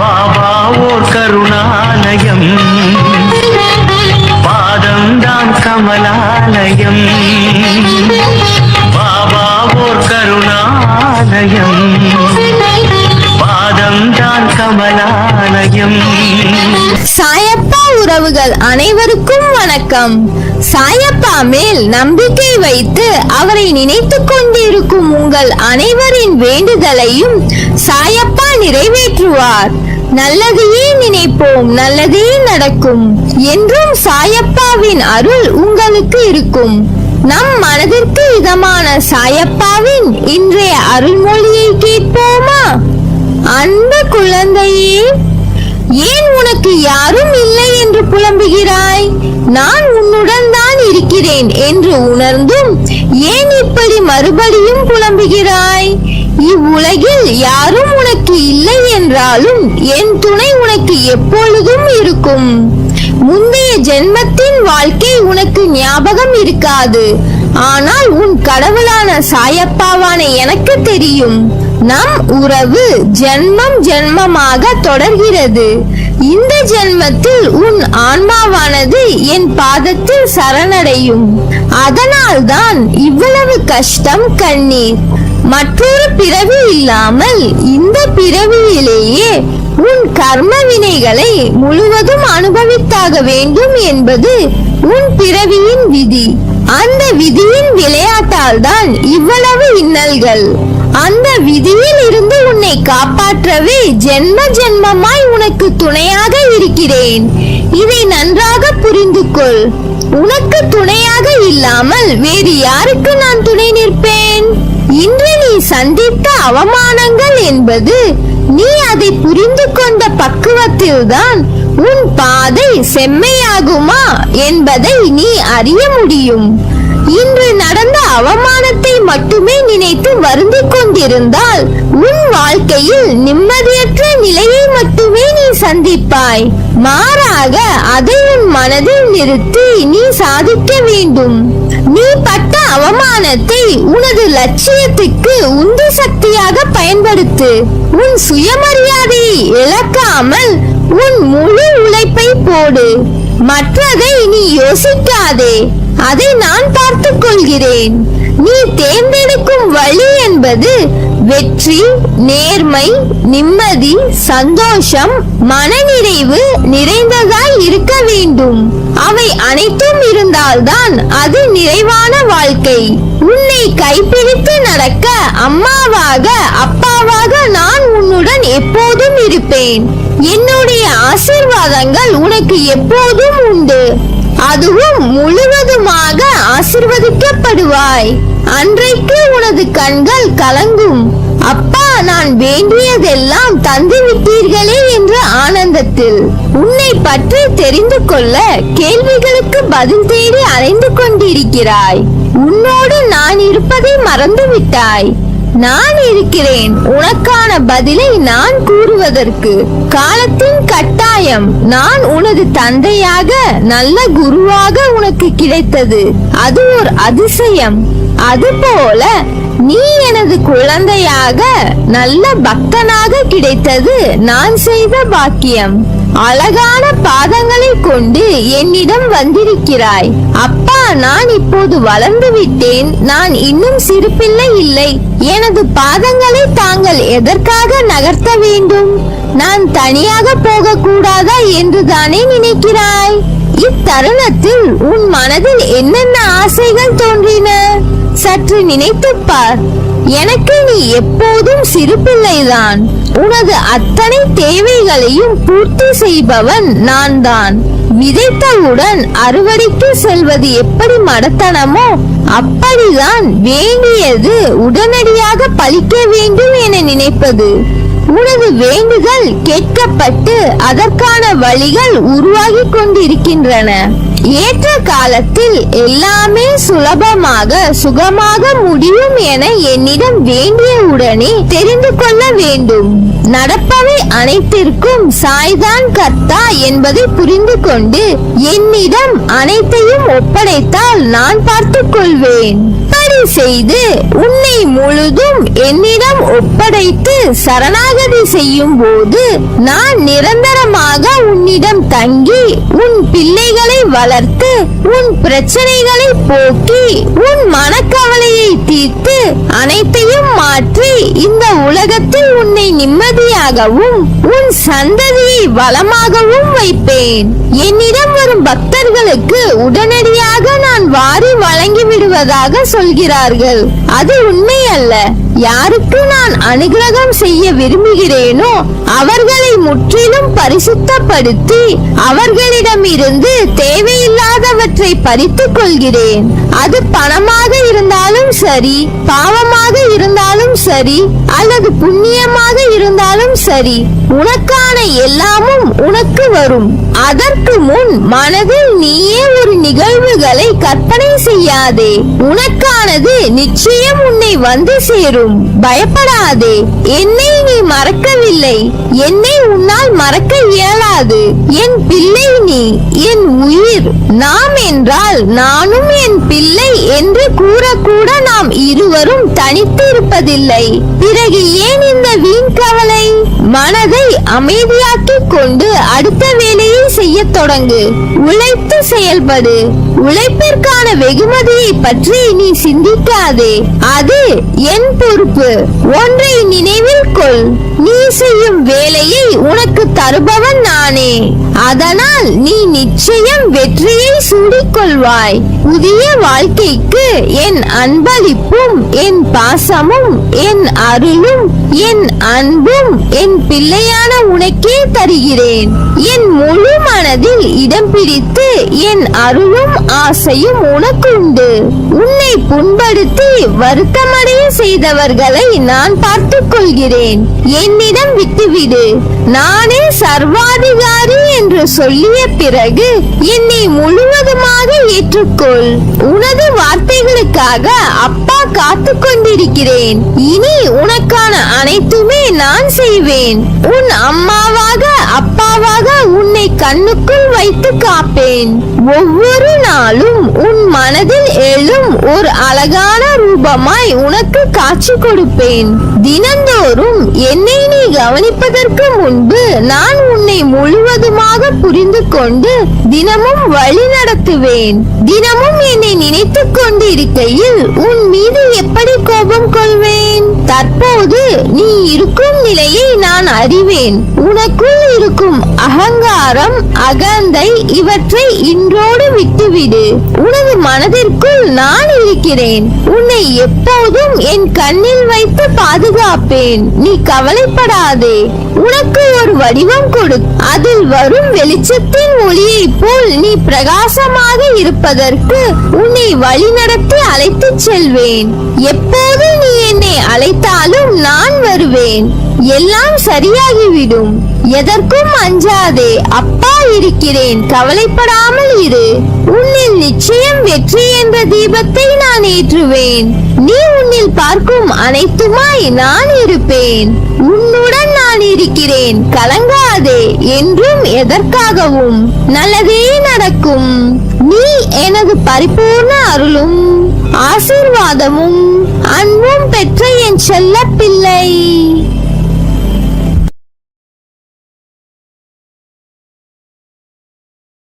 பாபா ஓர் கருணாலயம், பாதம்தான் கமலாலயம். பாபா ஓர் கருணாலயம், பாதம்தான் கமலாலயம். சாயப்பா உறவுகள் அனைவருக்கும் வணக்கம். சாயப்பா மேல் நம்பிக்கை வைத்து அவரை நினைத்துக் கொண்டிருக்கும் உங்கள் அனைவரின் வேண்டுதலையும் சாயப்பா நிறைவேற்றுவார். நல்லதையே நினைப்போம், நல்லதே நடக்கும் என்றும் சாயப்பாவின் அருள் உங்களுக்கு இருக்கும். நம் மனதிற்கு இதமான சாயப்பாவின் இன்றைய அருள்மொழியை கேட்போமா? அன்பு குழந்தையே, ஏன் உனக்கு யாரும் இல்லை என்று புலம்புகிறாய்? நான் உன்னுடன் தான் இருக்கிறேன் என்று உணர்ந்தும் ஏன் இப்படி மறுபடியும் புலம்புகிறாய்? இவ்வுலகில் யாரும் உனக்கு இல்லை என்றாலும் என் துணை உனக்கு எப்பொழுதும் இருக்கும். முந்தைய ஜென்மத்தின் வாழ்க்கை உனக்கு ஞாபகம் இருக்காது, ஆனால் உன் கடவுளான சாயப்பாவான எனக்கு தெரியும். நம் உறவு ஜென்மம் ஜென்மமாக தொடர்கிறது. இந்த ஜென்மத்தில் உன் ஆன்மாவானது என் பாதத்தில் சரணடையும். அதனால்தான் இவ்வளவு கஷ்டம், கண்ணீர். மற்றொரு பிறவி இல்லாமல் இந்த பிறவியிலேயே உன் கர்ம வினைகளை முழுவதும் அனுபவித்தாக வேண்டும் என்பது உன் பிறவியின் விதி. அந்த விதியின் விளையாட்டால் தான் இவ்வளவு இன்னல்கள். அந்த விதியில் இருந்து உன்னை காப்பாற்றவே ஜென்ம ஜென்மமாய் உனக்கு துணையாக இருக்கிறேன். இதை நன்றாக புரிந்து கொள். உனக்கு துணையாக இல்லாமல் வேறு யாருக்கு நான் துணை நிற்பேன்? இன்று நீ சந்தித்த அவமானங்கள் என்பது நீ அதை புரிந்து கொண்ட பக்குவத்தில்தான் உன் பாதை செம்மையாகுமா என்பதை நீ அறிய முடியும். இன்று நடந்த அவமானத்தை மட்டுமே நினைத்து வருந்திக் கொண்டிருந்தால் உன் வாழ்க்கையில் நிம்மதியற்ற நிலையை மட்டுமே நீ சந்திப்பாய். மாறாக அதை உன் மனதில் நிறுத்தி நீ சாதிக்க வேண்டும். நீ பட்ட அவமானத்தை உனது லட்சியத்துக்கு உந்து சக்தியாக பயன்படுத்து. உன் சுயமரியாதையை இழக்காமல் உன் முழு உழைப்பை போடு. மற்றதை நீ யோசிக்காதே, அதை நான் பார்த்துக் கொள்கிறேன். நீ தேர்ந்தெடுக்கும் வழி என்பது வெற்றி, நேர்மை, நிம்மதி, சந்தோஷம், மனநிறைவு நிறைந்ததாய் இருக்க வேண்டும். அவை அனைத்தும் இருந்தால்தான் அது நிறைவான வாழ்க்கை. உன்னை கைப்பிடித்து நடக்க அம்மாவாக அப்பாவாக நான் உன்னுடன் எப்போதும் இருப்பேன். என்னுடைய ஆசீர்வாதங்கள் உனக்கு எப்போதும் உண்டு. அதுவும் முழுவதுமாக ஆசீர்வதிக்கப்படுவாய். அன்றைக்கு உனது கண்கள் கலங்கும். அப்பா, நான் வேண்டியதெல்லாம் தந்து விட்டீர்களே என்ற ஆனந்தத்தில். உன்னை பற்றி தெரிந்து கொள்ள கேள்விகளுக்கு பதில் தேடி அலைந்து கொண்டிருக்கிறாய். உன்னோடு நான் இருப்பதை மறந்து விட்டாய். நான் இருக்கிறேன் உனக்கான பதிலை நான் கூறுவதற்கு. காலத்தின் கட்டாயம் நான் உனது தந்தையாக, நல்ல குருவாக உனக்கு கிடைத்தது. அது ஒரு அதிசயம். அதுபோல நீ எனது குழந்தையாக, நல்ல பக்தனாக கிடைத்தது நான் செய்த பாக்கியம். அழகான பாதங்களை கொண்டு என்னிடம் வந்திருக்கிறாய். அப்பா, நான் இப்போது வளர்ந்து விட்டேன். நான் இன்னும் சிறு பிள்ளை இல்லை. எனது பாதங்களை தாங்கள் எதற்காக நகர்த்த வேண்டும்? நான் தனியாக போக கூடாதா என்று தானே நினைக்கிறாய்? இத்தருணத்தில் உன் மனதில் என்னென்ன ஆசைகள் தோன்றின? சற்று நினைத்துப் பார். எனக்கு நீ எப்போதும் சிறு பிள்ளைதான். உனது அத்தனை தேவைகளையும் பூர்த்தி செய்பவன் நான் தான். விதைத்தவுடன் அறுவடைக்கு செல்வது எப்படி மடத்தனமோ அப்படிதான் வேண்டியது உடனடியாக பலிக்க வேண்டும் என நினைப்பது. உனது வேண்டுதல் கேட்கப்பட்டு அதற்கான வழிகள் உருவாகி கொண்டிருக்கின்றன. ஏற்ற காலத்தில் எல்லாமே சுலபமாக சுகமாக முடியும் என என்னிடம் வேண்டிய உடனே தெரிந்து கொள்ள வேண்டும். நடப்பவை அனைத்திற்கும் சாய்தான் கர்த்தா என்பதை புரிந்து கொண்டு என்னிடம் அனைத்தையும் ஒப்படைத்தால் நான் பார்த்துக் கொள்வேன். செய்து உன்னை முழுதும் என்னிடம் ஒப்படைத்து சரணாகதி செய்யும் போது நான் நிரந்தரமாக உன்னிடம் தங்கி உன் பிள்ளைகளை வளர்த்து உன் பிரச்சனைகளை போக்கி உன் மனக்கவலையை தீர்த்து அனைத்தையும் மாற்றி இந்த உலகத்தில் உன்னை நிம்மதியாகவும் உன் சந்ததியை வளமாகவும் வைப்பேன். என்னிடம் வரும் பக்தர்களுக்கு உடனடியாக நான் வாரி வழங்கி விடுவதாக சொல்கிறார்கள். அது உண்மை அல்ல. யாருக்கு நான் அனுகிரகம் செய்ய விரும்புகிறேனோ அவர்களை முற்றிலும் பரிசுத்தப்படுத்தி அவர்களிடமிருந்து தேவையில்லாதவற்றை பறித்துக் கொள்கிறேன். அது பணமாக இருந்தாலும் சரி, பாவமாக இருந்தாலும் சரி, அல்லது புண்ணியமாக இருந்தாலும் சரி, உனக்கான எல்லாமும் உனக்கு வரும். அதற்கு முன் மனதில் நீயே ஒரு நிகழ்வுகளை கற்பனை செய்யாதே. உனக்கானது நிச்சயம் உன்னை வந்து சேரும். பயப்படாதே. என்னை நீ மறக்கவில்லை. என்னை உன்னால் மறக்க இயலாது. என் பிள்ளை நீ, என் உயிர். நாம் என்றால் நானும் என் பிள்ளை என்று கூறக்கூட நாம் இருவரும் தனித்து இருப்பதில்லை. பிறகு ஏன் இந்த வீண் கவலை? மனதை அமைதியாக்கிக் கொண்டு அடுத்த வேலையை செய்ய தொடங்கு. உழைத்து செயல்படு. உழைப்பிற்கான வெகுமதியை பற்றி நீ சிந்திக்காதே. அது என் பொறுப்பு. ஒன்றை நினைவில் கொள், நீ செய்யும் வேலையை உனக்கு தருபவன் நானே. அதனால் நீ நிச்சயம் வெற்றியை சூடிக்கொள்வாய். புதிய வாழ்க்கைக்கு என் அன்பளிப்பும் என் பாசமும் என் அருளும் என் அன்பும் என் பிள்ளையான உனக்கே தருகிறேன். என் முழு மனதில் இடம் பிடித்து என் அருளும் ஆசையும் உனக்கு உண்டு. உன்னை புண்படுத்தி வருத்தமடைய செய்தவர்களை நான் பார்த்துக் கொள்கிறேன். என்னிடம் விட்டுவிடு. நானே சர்வாதிகாரி என்று சொல்லிய பிறகு என்னை முழுவதுமாக ஏற்றுக்கொள். உனது வார்த்தைகளுக்காக அப்பா காத்து கொண்டிருக்கிறேன். இனி உனக்கான அனைத்துமே நான் செய்வேன். உன் அம்மாவாக அப்பாவாக உன்னை கண்ணுக்குள் வைத்து காப்பேன். ஒவ்வொரு நாளும் உன் மனதில் எழும் ஒரு அழகான ரூபமாய் உனக்கு காட்சி கொடுப்பேன். தினந்தோறும் என்னை நீ கவனிப்பதற்கு முன்பு நான் உன்னை முழுவதுமாக புரிந்து கொண்டு தினமும் வழி நடத்துவேன். தினமும் என்னை நினைத்துக் கொண்டு இருக்கையில் உன் மீது எப்படி கோபம் கொள்வேன்? தற்போது நீ இருக்கும் நிலையை நான் அறிவேன். உனக்குள் இருக்கும் அகங்காரம், அகந்தை இவற்றை இன்றோடு விட்டுவிடு. உனது மனதிற்குள் நான் இருக்கிறேன். உன்னை எப்போதும் என் கண்ணில் வைத்து பாதுகாப்பேன். நீ கவலைப்படாதே. உனக்கு ஒரு வடிவம் கொடு. அதில் வரும் வெளிச்சத்தின் ஒளியை போல் நீ பிரகாசமாக இருப்பதற்கு உன்னை வழிநடத்தி அழைத்துச் செல்வேன். எப்போது நீ என்னை அழைத்தாலும் நான் வருவேன். எல்லாம் சரியாகிவிடும். எதற்கும் அஞ்சாதே. அப்பா இருக்கிறேன். கவலைப்படாமல் இரு. உன்னில் நிச்சயம் வெற்றி என்ற தீபத்தை நான் ஏற்றுவேன். நீ உன்னில் பார்க்கும் அனைத்துமாய் நான் இருப்பேன். உன்னுடன் நான் இருக்கிறேன். கலங்காதே. என்றும் எதற்காகவும் நல்லதே நடக்கும். நீ எனது பரிபூர்ண அருளும் ஆசீர்வாதமும் அன்பும் பெற்ற என் செல்ல பிள்ளை.